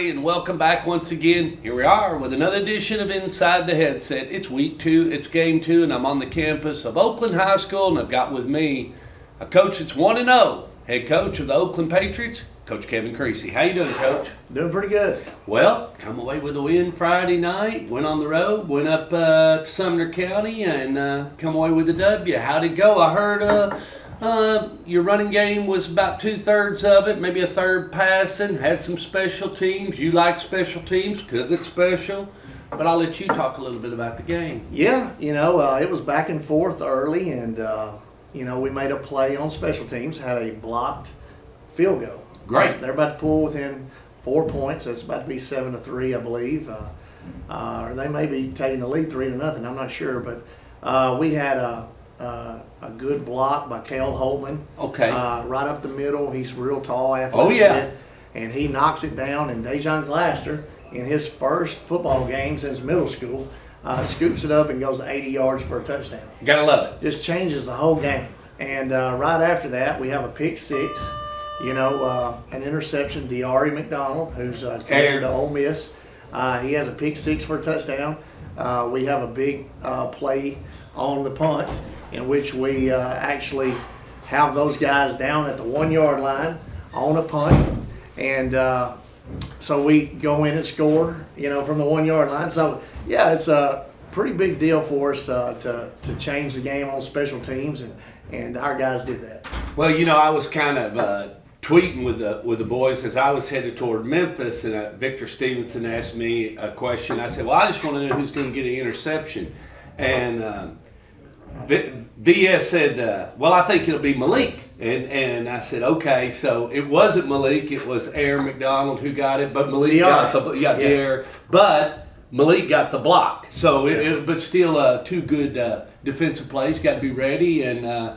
everybody, and welcome back once again. Here we are with another edition of Inside the Headset. It's week 2, it's game 2, and I'm on the campus of Oakland High School, and I've got with me a coach that's 1-0, head coach of the Oakland Patriots, Coach Kevin Creasy. How you doing, Coach? Doing pretty good. Well, come away with a win Friday night, went on the road, went up to Sumner County, and come away with a W. How'd it go? I heard your running game was about 2/3 of it, maybe a third passing, had some special teams. You like special teams because it's special, but I'll let you talk a little bit about the game. Yeah, it was back and forth early, and, we made a play on special teams, had a blocked field goal. Great. They're about to pull within 4 points. It's about to be 7-3, I believe. Or they may be taking the lead 3-0. I'm not sure, but we had a good block by Cale Holman. Okay. Right up the middle. He's real tall, athletic. Oh, yeah. And he knocks it down, and Dejon Glaster, in his first football game since middle school, scoops it up and goes 80 yards for a touchdown. Gotta love it. Just changes the whole game. And right after that, we have a pick six, an interception. De'Ari McDonald, who's committed to Ole Miss, he has a pick six for a touchdown. We have a big play on the punt in which we actually have those guys down at the 1 yard line on a punt. And so we go in and score, from the 1 yard line. So, yeah, it's a pretty big deal for us to change the game on special teams, and our guys did that. Well, I was kind of tweeting with the boys as I was headed toward Memphis, and Victor Stevenson asked me a question. I said, well, I just want to know who's going to get an interception. And VS said, well, I think it'll be Malik. And I said, okay. So it wasn't Malik, it was Aaron McDonald who got it, but Malik got the but Malik got the block. So, but still two good defensive plays. Got to be ready and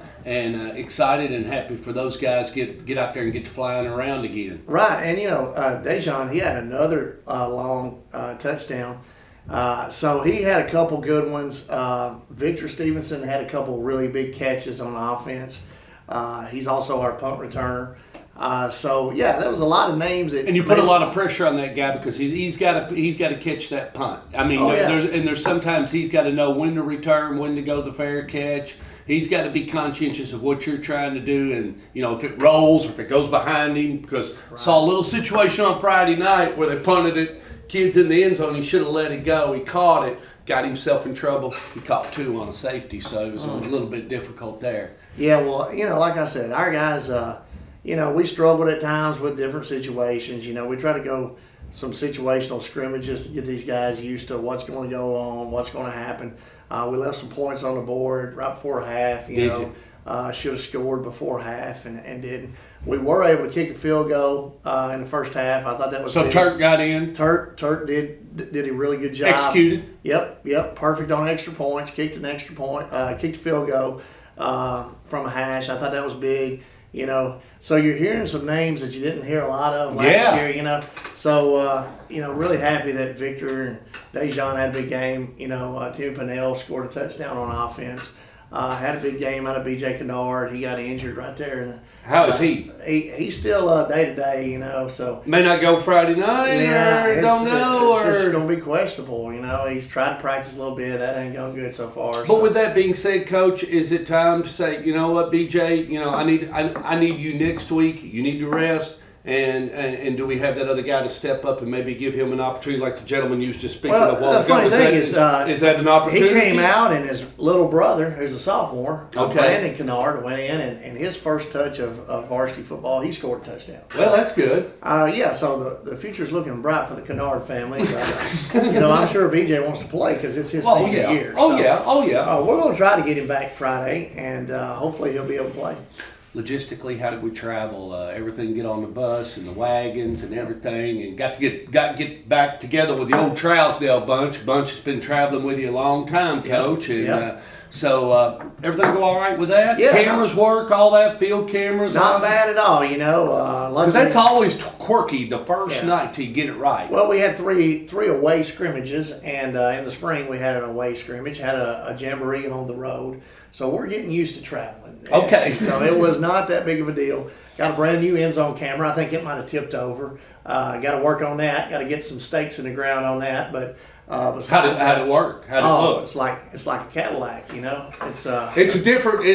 excited and happy for those guys get out there and get flying around again. Right, and Dejon, he had another long touchdown. So he had a couple good ones. Victor Stevenson had a couple really big catches on offense. He's also our punt returner. So yeah, there was a lot of names. And you put a lot of pressure on that guy because he's got to catch that punt. I mean, there's sometimes he's got to know when to return, when to go the fair catch. He's got to be conscientious of what you're trying to do, and if it rolls or if it goes behind him. Because saw a little situation on Friday night where they punted it, kids in the end zone. He should have let it go. He caught it, got himself in trouble. He caught 2 on a safety, so it was a little bit difficult there. Yeah, well, like I said, our guys, we struggled at times with different situations. We try to go some situational scrimmages to get these guys used to what's going to go on, what's going to happen. We left some points on the board right before half. Should have scored before half and didn't. We were able to kick a field goal in the first half. I thought that was so big. Turk got in. Turk did a really good job. Executed. Yep. Perfect on extra points. Kicked an extra point. Kicked a field goal from a hash. I thought that was big. So you're hearing some names that you didn't hear a lot of last year. So really happy that Victor and Dejon had a big game. Tim Pinnell scored a touchdown on offense. Had a big game out of B.J. Kennard. He got injured right there. How is he? He's still day-to-day, so. May not go Friday night, don't know. It's just going to be questionable, He's tried to practice a little bit. That ain't going good so far. But with that being said, Coach, is it time to say, you know what, B.J., I need you next week. You need to rest. And do we have that other guy to step up and maybe give him an opportunity like the gentleman you was just speaking of? The funny thing is that an opportunity? He came out and his little brother, who's a sophomore, Brandon Kennard, went in and his first touch of varsity football, he scored a touchdown. Well, that's good. So the future's looking bright for the Kennard family. I'm sure BJ wants to play because it's his senior year. Oh, yeah. We're going to try to get him back Friday, and hopefully he'll be able to play. Logistically, how did we travel? Everything get on the bus and the wagons and everything, and got to get back together with the old Trousdale bunch. Bunch has been traveling with you a long time, Coach. And So everything go all right with that? Yeah. Cameras work, all that, field cameras? Not bad at all, you know. Because that's always quirky the first night till you get it right. Well, we had three away scrimmages, and in the spring we had an away scrimmage, had a jamboree on the road. So we're getting used to traveling. Okay. So it was not that big of a deal. Got a brand new end zone camera. I think it might have tipped over. Got to work on that. Got to get some stakes in the ground on that. But besides How'd it work? How'd it look? It's like a Cadillac, you know. It's a different.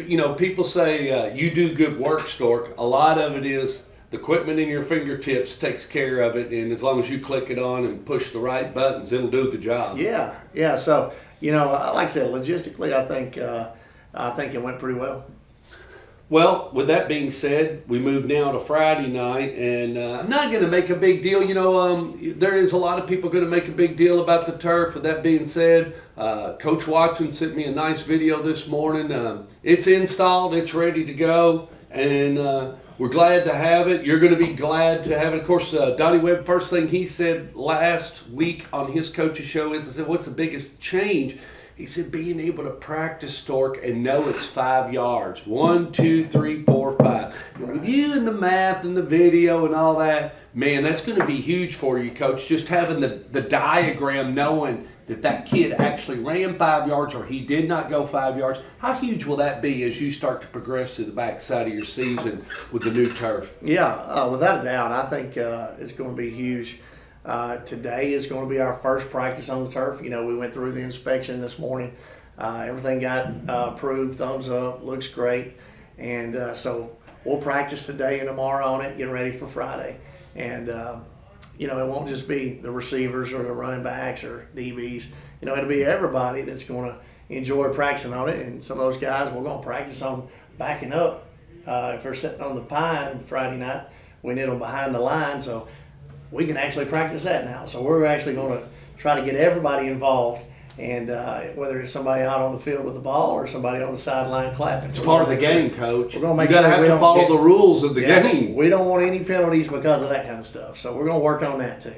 You know, people say you do good work, Stork. A lot of it is the equipment in your fingertips takes care of it, and as long as you click it on and push the right buttons, it'll do the job. Yeah. So you know, like I said, logistically, I think it went pretty well. Well, with that being said, we move now to Friday night, and I'm not going to make a big deal. You know, there is a lot of people going to make a big deal about the turf. With that being said, Coach Watson sent me a nice video this morning. It's installed, it's ready to go, and we're glad to have it. You're going to be glad to have it. Of course, Donnie Webb, first thing he said last week on his coach's show is, I said, what's the biggest change? He said, being able to practice, Stork, and know it's 5 yards. 1, 2, 3, 4, 5. And with you and the math and the video and all that, man, that's going to be huge for you, Coach. Just having the diagram, knowing that kid actually ran 5 yards or he did not go 5 yards. How huge will that be as you start to progress to the backside of your season with the new turf? Yeah, without a doubt. I think it's going to be huge. Today is going to be our first practice on the turf. You know, we went through the inspection this morning. Everything got approved, thumbs up, looks great. And so we'll practice today and tomorrow on it, getting ready for Friday. And, you know, it won't just be the receivers or the running backs or DBs. You know, it'll be everybody that's going to enjoy practicing on it. And some of those guys we're going to practice on backing up. If they're sitting on the pine Friday night, we need them behind the line. So we can actually practice that now. So we're actually going to try to get everybody involved, and whether it's somebody out on the field with the ball or somebody on the sideline clapping. It's part of the game, Coach. We're going to make you got to have to follow the rules of the game. We don't want any penalties because of that kind of stuff. So we're going to work on that too.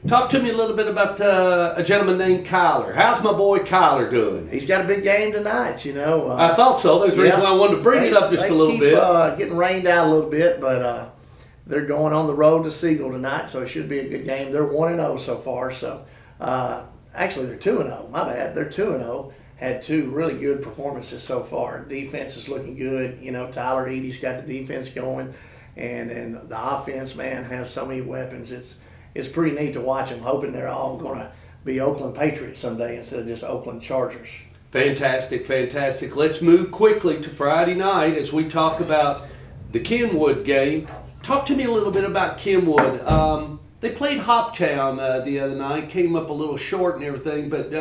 Talk to me a little bit about a gentleman named Kyler. How's my boy Kyler doing? He's got a big game tonight, you know. I thought so. That's the reason why I wanted to bring it up just a little bit. Getting rained out a little bit, but they're going on the road to Siegel tonight, so it should be a good game. They're 1-0 so far. So actually, they're 2-0. My bad. They're 2-0. Had two really good performances so far. Defense is looking good. You know, Tyler Eady's got the defense going, and the offense, man, has so many weapons. It's pretty neat to watch them. Hoping they're all going to be Oakland Patriots someday instead of just Oakland Chargers. Fantastic, fantastic. Let's move quickly to Friday night as we talk about the Kenwood game. Talk to me a little bit about Kenwood. They played Hoptown the other night, came up a little short and everything, but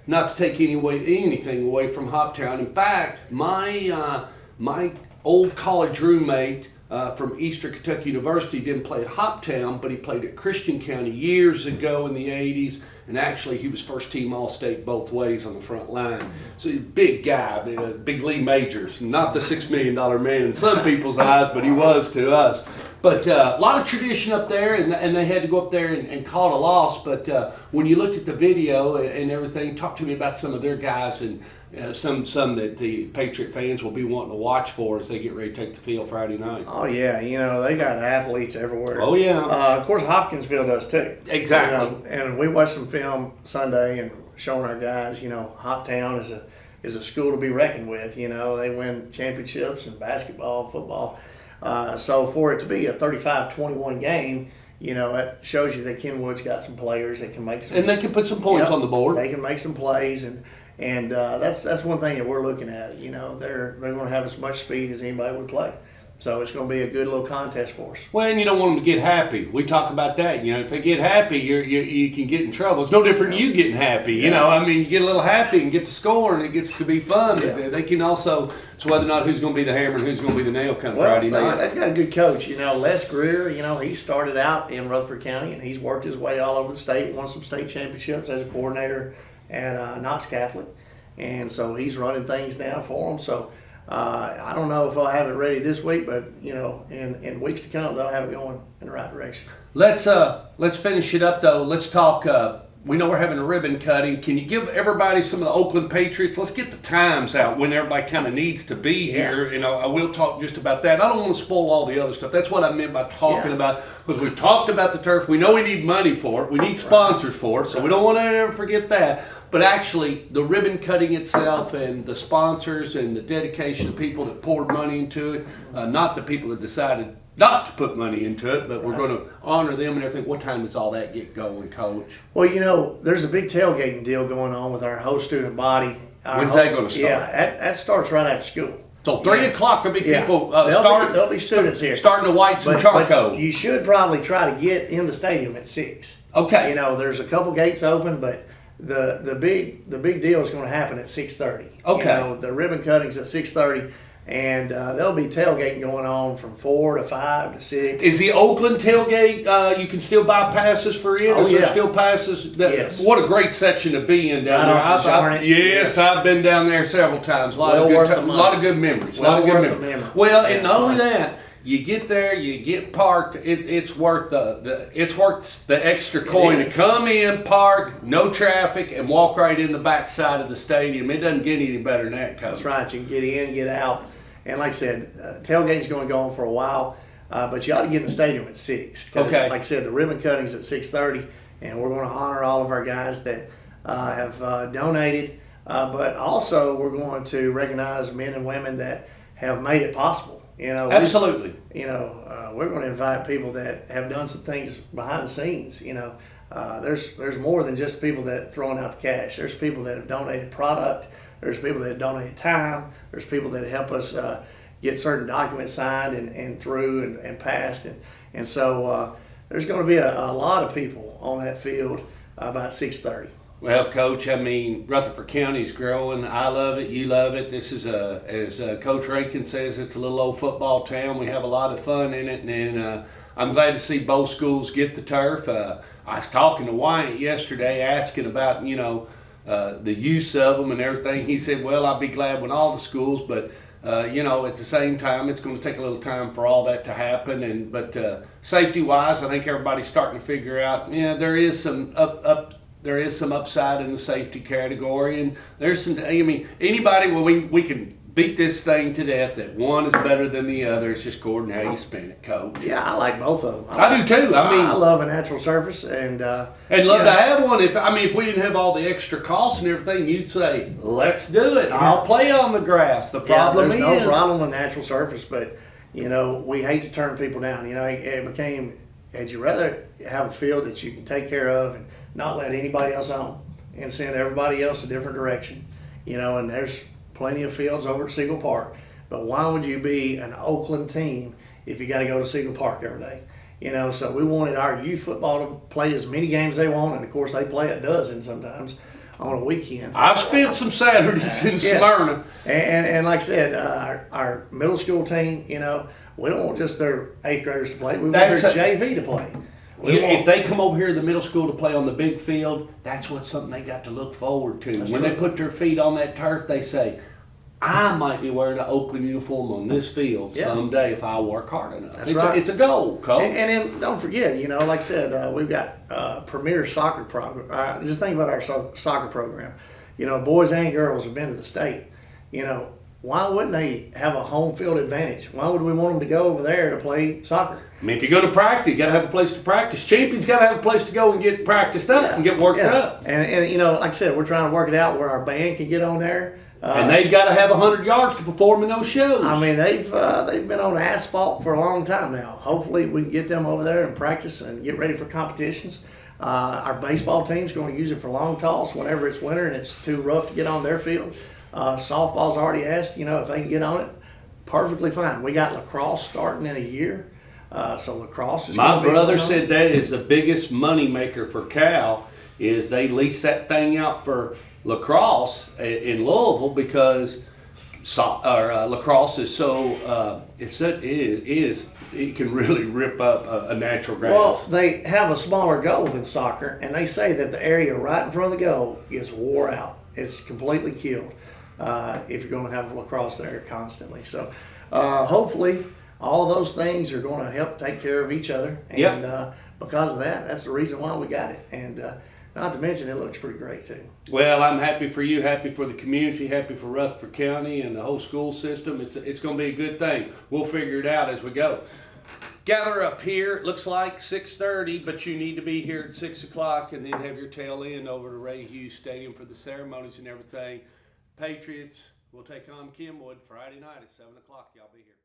not to take anything away from Hoptown. In fact, my old college roommate from Eastern Kentucky University didn't play at Hoptown, but he played at Christian County years ago in the 80s, and actually he was first team All-State both ways on the front line. So he's a big guy, big Lee Majors, not the $6 million man in some people's eyes, but he was to us. But a lot of tradition up there, and they had to go up there and call a loss. But when you looked at the video and everything, talk to me about some of their guys and some that the Patriot fans will be wanting to watch for as they get ready to take the field Friday night. Oh, yeah. You know, they got athletes everywhere. Oh, yeah. Of course, Hopkinsville does too. Exactly. You know, and we watched some film Sunday and showing our guys, you know, Hoptown is a school to be reckoned with. You know, they win championships in basketball and football. So for it to be a 35-21 game, you know, it shows you that Kenwood's got some players that can make some. And they can put some points on the board. They can make some plays, and that's one thing that we're looking at. You know, they're going to have as much speed as anybody would play. So it's going to be a good little contest for us. Well, and you don't want them to get happy. We talk about that. You know, if they get happy, you can get in trouble. It's no different than you getting happy. You know, I mean, you get a little happy and get to score, and it gets to be fun. Yeah. They can also, it's whether or not who's going to be the hammer and who's going to be the nail come Friday night. They've got a good coach. You know, Les Greer, you know, he started out in Rutherford County, and he's worked his way all over the state, won some state championships as a coordinator at Knox Catholic. And so he's running things now for them. So I don't know if I'll have it ready this week, but you know, in weeks to come, they'll have it going in the right direction. Let's finish it up though. Let's talk we know we're having a ribbon cutting. Can you give everybody some of the Oakland Patriots? Let's get the times out when everybody kind of needs to be here. You know, I will talk just about that. I don't want to spoil all the other stuff. That's what I meant by talking about, because we've talked about the turf. We know we need money for it. We need sponsors for it, so we don't want to ever forget that. But actually, the ribbon cutting itself and the sponsors and the dedication of people that poured money into it, not the people that decided not to put money into it, but we're going to honor them and everything. What time does all that get going, Coach? Well, you know, there's a big tailgating deal going on with our whole student body. When's that going to start? Yeah, that starts right after school. So 3 o'clock there'll be people there'll be students here starting to white some charcoal. But you should probably try to get in the stadium at 6. Okay. You know, there's a couple gates open, but the big deal is going to happen at 6:30. Okay. You know, the ribbon cutting's at 6:30. And there'll be tailgating going on from 4 to 5 to 6. Is the Oakland tailgate, you can still buy passes for it? Is there still passes? Yes. What a great section to be in down there. Yes, I've been down there several times. A lot of good memories. Well, and not only that, you get there, you get parked. It's worth the extra coin to come in, park, no traffic, and walk right in the backside of the stadium. It doesn't get any better than that, Coach. That's right. You can get in, get out. And like I said, tailgating's going to go on for a while, but you ought to get in the stadium at 6. Okay. Like I said, the ribbon cutting's at 6:30, and we're going to honor all of our guys that have donated. But also, we're going to recognize men and women that have made it possible. You know, absolutely. We're going to invite people that have done some things behind the scenes. You know, there's more than just people that throwing out the cash. There's people that have donated product. There's people that donate time. There's people that help us get certain documents signed and through and passed. And so there's going to be a lot of people on that field about 6:30. Well, Coach, I mean, Rutherford County's growing. I love it. You love it. This is as Coach Rankin says, it's a little old football town. We have a lot of fun in it, and I'm glad to see both schools get the turf. I was talking to Wyatt yesterday, asking about the use of them and everything. He said, well, I'll be glad when all the schools, but at the same time, it's going to take a little time for all that to happen. But safety-wise, I think everybody's starting to figure out, there is some upside in the safety category, and there's some. I mean, anybody, we can beat this thing to death that one is better than the other. It's just according to how you spin it, Coach. Yeah, I like both of them. I do too. I love a natural surface and love to have one. If we didn't have all the extra costs and everything, you'd say, let's do it. I'll play on the grass. The problem there's no problem with natural surface, but we hate to turn people down. It became, would you rather have a field that you can take care of and not let anybody else on and send everybody else a different direction? And there's plenty of fields over at Siegel Park, but why would you be an Oakland team if you got to go to Siegel Park every day? So we wanted our youth football to play as many games they want, and of course they play a dozen sometimes on a weekend. I've spent some Saturdays in Smyrna. And like I said, our middle school team, we don't want just their 8th graders to play. We want their JV to play. If they come over here to the middle school to play on the big field, that's something they got to look forward to. When they put their feet on that turf, they say, I might be wearing an Oakland uniform on this field someday if I work hard enough. It's a goal, Coach. And then don't forget, like I said, we've got premier soccer program. Just think about our soccer program. Boys and girls have been to the state. Why wouldn't they have a home field advantage? Why would we want them to go over there to play soccer? I mean, if you go to practice, you got to have a place to practice. Champions got to have a place to go and get practiced up and get worked up. And like I said, we're trying to work it out where our band can get on there. And they've got to have 100 yards to perform in those shows. I mean, they've been on asphalt for a long time now. Hopefully, we can get them over there and practice and get ready for competitions. Our baseball team's going to use it for long toss whenever it's winter and it's too rough to get on their field. Softball's already asked, if they can get on it, perfectly fine. We got lacrosse starting in a year, so lacrosse is. My brother said that is the biggest money maker for Cal is they lease that thing out for lacrosse in Louisville because lacrosse is so it can really rip up a natural grass. Well, they have a smaller goal than soccer, and they say that the area right in front of the goal is wore out. It's completely killed if you're going to have lacrosse there constantly. So hopefully all those things are going to help take care of each other. And because of that, that's the reason why we got it. And Not to mention, it looks pretty great too. Well, I'm happy for you, happy for the community, happy for Rutherford County and the whole school system. It's going to be a good thing. We'll figure it out as we go. Gather up here. It looks like 6:30, but you need to be here at 6 o'clock and then have your tail end over to Ray Hughes Stadium for the ceremonies and everything. Patriots will take on Kenwood Friday night at 7 o'clock. Y'all be here.